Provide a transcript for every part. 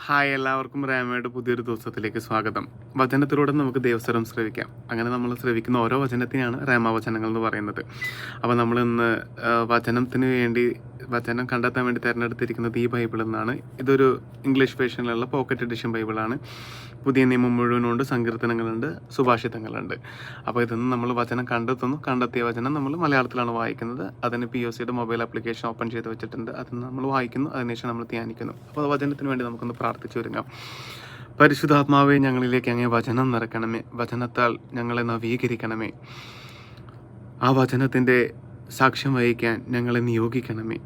Hi, എല്ലാവർക്കും റേമയുടെ പുതിയൊരു ദിവസത്തിലേക്ക് സ്വാഗതം. വചനത്തിലൂടെ നമുക്ക് ദൈവസ്വരം ശ്രവിക്കാം. അങ്ങനെ നമ്മൾ ശ്രവിക്കുന്ന ഓരോ വചനത്തിനാണ് റേമവചനങ്ങൾ എന്ന് പറയുന്നത്. അപ്പോൾ നമ്മൾ ഇന്ന് വചനത്തിന് വേണ്ടി വചനം കണ്ടെത്താൻ വേണ്ടി തിരഞ്ഞെടുത്തിരിക്കുന്നത് ഈ ബൈബിളിൽ നിന്നാണ്. ഇതൊരു ഇംഗ്ലീഷ് വേർഷനിലുള്ള പോക്കറ്റ് എഡിഷൻ ബൈബിളാണ്. പുതിയ നിയമം മുഴുവനുണ്ട്, സങ്കീർത്തനങ്ങളുണ്ട്, സുഭാഷിതങ്ങളുണ്ട്. അപ്പോൾ ഇതൊന്നും നമ്മൾ വചനം കണ്ടെത്തുന്നു. കണ്ടെത്തിയ വചനം നമ്മൾ മലയാളത്തിലാണ് വായിക്കുന്നത്. അതിന് POCയുടെ മൊബൈൽ ആപ്ലിക്കേഷൻ ഓപ്പൺ ചെയ്ത് വെച്ചിട്ടുണ്ട്. അത് നമ്മൾ വായിക്കുന്നു, അതിനുശേഷം നമ്മൾ ധ്യാനിക്കുന്നു. അപ്പോൾ വചനത്തിന് വേണ്ടി നമുക്കൊന്ന് പ്രാർത്ഥിച്ചു ഒരുങ്ങാം. പരിശുദ്ധാത്മാവെ, ഞങ്ങളിലേക്ക് അങ്ങേ വചനം നിറയ്ക്കണമേ. വചനത്താൽ ഞങ്ങളെ നവീകരിക്കണമേ. ആ വചനത്തിൻ്റെ സാക്ഷ്യം വഹിക്കാൻ ഞങ്ങളെ നിയോഗിക്കണമേ.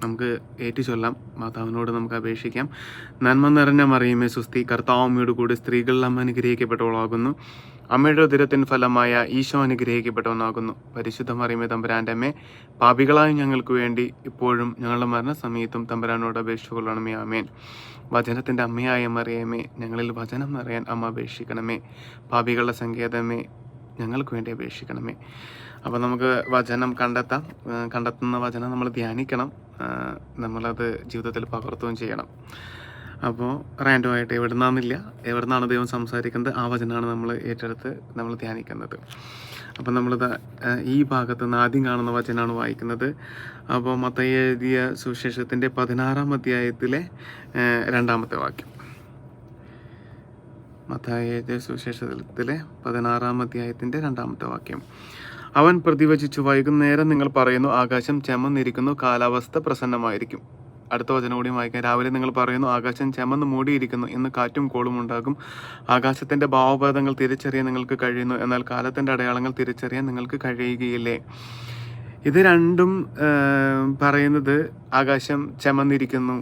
നമുക്ക് ഏറ്റുചൊല്ലാം. മാതാവിനോട് നമുക്ക് അപേക്ഷിക്കാം. നന്മ നിറഞ്ഞ മറിയമേ സുസ്തി, കർത്താവ് അമ്മയോട് കൂടി സ്ത്രീകളിൽ അമ്മ അനുഗ്രഹിക്കപ്പെട്ടവളാകുന്നു. അമ്മയുടെ ഉദരത്തിൻ ഫലമായ ഈശോ അനുഗ്രഹിക്കപ്പെട്ടവനാകുന്നു. പരിശുദ്ധ മറിയമേ തമ്പുരാൻ്റെ അമ്മേ, പാപികളായ ഞങ്ങൾക്ക് വേണ്ടി ഇപ്പോഴും ഞങ്ങളുടെ മരണസമയത്തും തമ്പുരാനോട് അപേക്ഷിച്ചുകൊള്ളണമേ. ആമേൻ. വചനത്തിൻ്റെ അമ്മയായ മറിയമേ, ഞങ്ങളിൽ വചനം നിറയാൻ അമ്മ അപേക്ഷിക്കണമേ. പാപികളുടെ സങ്കേതമേ, ഞങ്ങൾക്ക് വേണ്ടി അപേക്ഷിക്കണമേ. അപ്പോൾ നമുക്ക് വചനം കണ്ടെത്തുന്ന വചനം നമ്മൾ ധ്യാനിക്കണം. നമ്മളത് ജീവിതത്തിൽ പകർത്തുകയും ചെയ്യണം. അപ്പോൾ റാൻഡമായിട്ട് എവിടെ നിന്നാണ് ദൈവം സംസാരിക്കുന്നത്, ആ വചനമാണ് നമ്മൾ ഏറ്റെടുത്ത് നമ്മൾ ധ്യാനിക്കുന്നത്. അപ്പം നമ്മളിത് ഈ ഭാഗത്ത് നിന്ന് ആദ്യം കാണുന്ന വചനമാണ് വായിക്കുന്നത്. അപ്പോൾ മത്തായി എഴുതിയ സുവിശേഷത്തിൻ്റെ 16-ാം അധ്യായത്തിലെ 2-ാമത്തെ വാക്യം. മത്തായി എഴുതിയ സുവിശേഷത്തിലെ 16-ാം അധ്യായത്തിൻ്റെ 2-ാമത്തെ വാക്യം. അവൻ പ്രതിവചിച്ചു, വൈകുന്നേരം നിങ്ങൾ പറയുന്നു, ആകാശം ചെമ്മന്നിരിക്കുന്നു, കാലാവസ്ഥ പ്രസന്നമായിരിക്കും. അടുത്ത വചനം കൂടി വായിക്കാം. രാവിലെ നിങ്ങൾ പറയുന്നു, ആകാശം ചെമ്മന്ന് മൂടിയിരിക്കുന്നു, ഇന്ന് കാറ്റും കോളും ഉണ്ടാകും. ആകാശത്തിൻ്റെ ഭാവഭേദങ്ങൾ തിരിച്ചറിയാൻ നിങ്ങൾക്ക് കഴിയുന്നു, എന്നാൽ കാലത്തിൻ്റെ അടയാളങ്ങൾ തിരിച്ചറിയാൻ നിങ്ങൾക്ക് കഴിയുകയില്ലേ. ഇത് രണ്ടും പറയുന്നത് ആകാശം ചെമ്മന്നിരിക്കുന്നു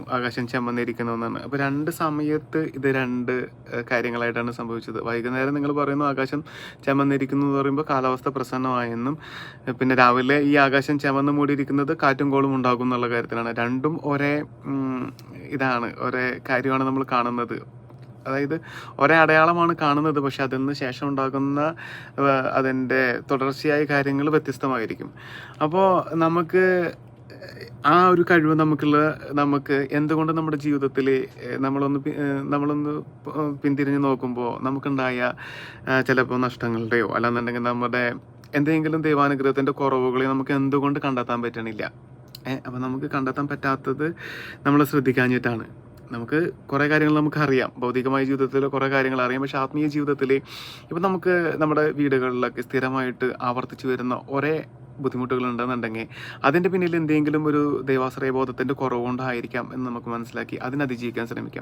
എന്നാണ്. അപ്പോൾ രണ്ട് സമയത്ത് ഇത് രണ്ട് കാര്യങ്ങളായിട്ടാണ് സംഭവിച്ചത്. വൈകുന്നേരം നിങ്ങൾ പറയുന്നു ആകാശം ചെമ്മന്നിരിക്കുന്നു എന്ന് പറയുമ്പോൾ കാലാവസ്ഥ പ്രസന്നമായെന്നും, പിന്നെ രാവിലെ ഈ ആകാശം ചെമ്മന്ന് മൂടിയിരിക്കുന്നത് കാറ്റും കോളും ഉണ്ടാകും എന്നുള്ള കാര്യത്തിലാണ്. രണ്ടും ഒരേ കാര്യമാണ് നമ്മൾ കാണുന്നത്. അതായത് ഒരേ അടയാളമാണ് കാണുന്നത്, പക്ഷെ അതിന് ശേഷം ഉണ്ടാകുന്ന അതിൻ്റെ തുടർച്ചയായ കാര്യങ്ങൾ വ്യത്യസ്തമായിരിക്കും. അപ്പോൾ നമുക്ക് ആ ഒരു കഴിവ് നമുക്ക് എന്തുകൊണ്ട് നമ്മുടെ ജീവിതത്തിൽ നമ്മളൊന്ന് പിന്തിരിഞ്ഞ് നോക്കുമ്പോൾ നമുക്കുണ്ടായ ചിലപ്പോൾ നഷ്ടങ്ങളുടെയോ അല്ലാന്നുണ്ടെങ്കിൽ നമ്മുടെ എന്തെങ്കിലും ദൈവാനുഗ്രഹത്തിൻ്റെ കുറവുകളെ നമുക്ക് എന്തുകൊണ്ട് കണ്ടെത്താൻ പറ്റണില്ല. അപ്പോൾ നമുക്ക് കണ്ടെത്താൻ പറ്റാത്തത് നമ്മൾ ശ്രദ്ധിക്കാഞ്ഞിട്ടാണ്. നമുക്ക് കുറേ കാര്യങ്ങൾ നമുക്കറിയാം, ഭൗതികമായ ജീവിതത്തിൽ കുറേ കാര്യങ്ങൾ അറിയാം, പക്ഷെ ആത്മീയ ജീവിതത്തിൽ ഇപ്പം നമുക്ക് നമ്മുടെ വീടുകളിലൊക്കെ സ്ഥിരമായിട്ട് ആവർത്തിച്ച് വരുന്ന ഒരേ ബുദ്ധിമുട്ടുകൾ ഉണ്ടെന്നുണ്ടെങ്കിൽ അതിൻ്റെ പിന്നിൽ എന്തെങ്കിലും ഒരു ദൈവാശ്രയബോധത്തിൻ്റെ കുറവുകൊണ്ടായിരിക്കാം എന്ന് നമുക്ക് മനസ്സിലാക്കി അതിനെ അതിജീവിക്കാൻ ശ്രമിക്കാം.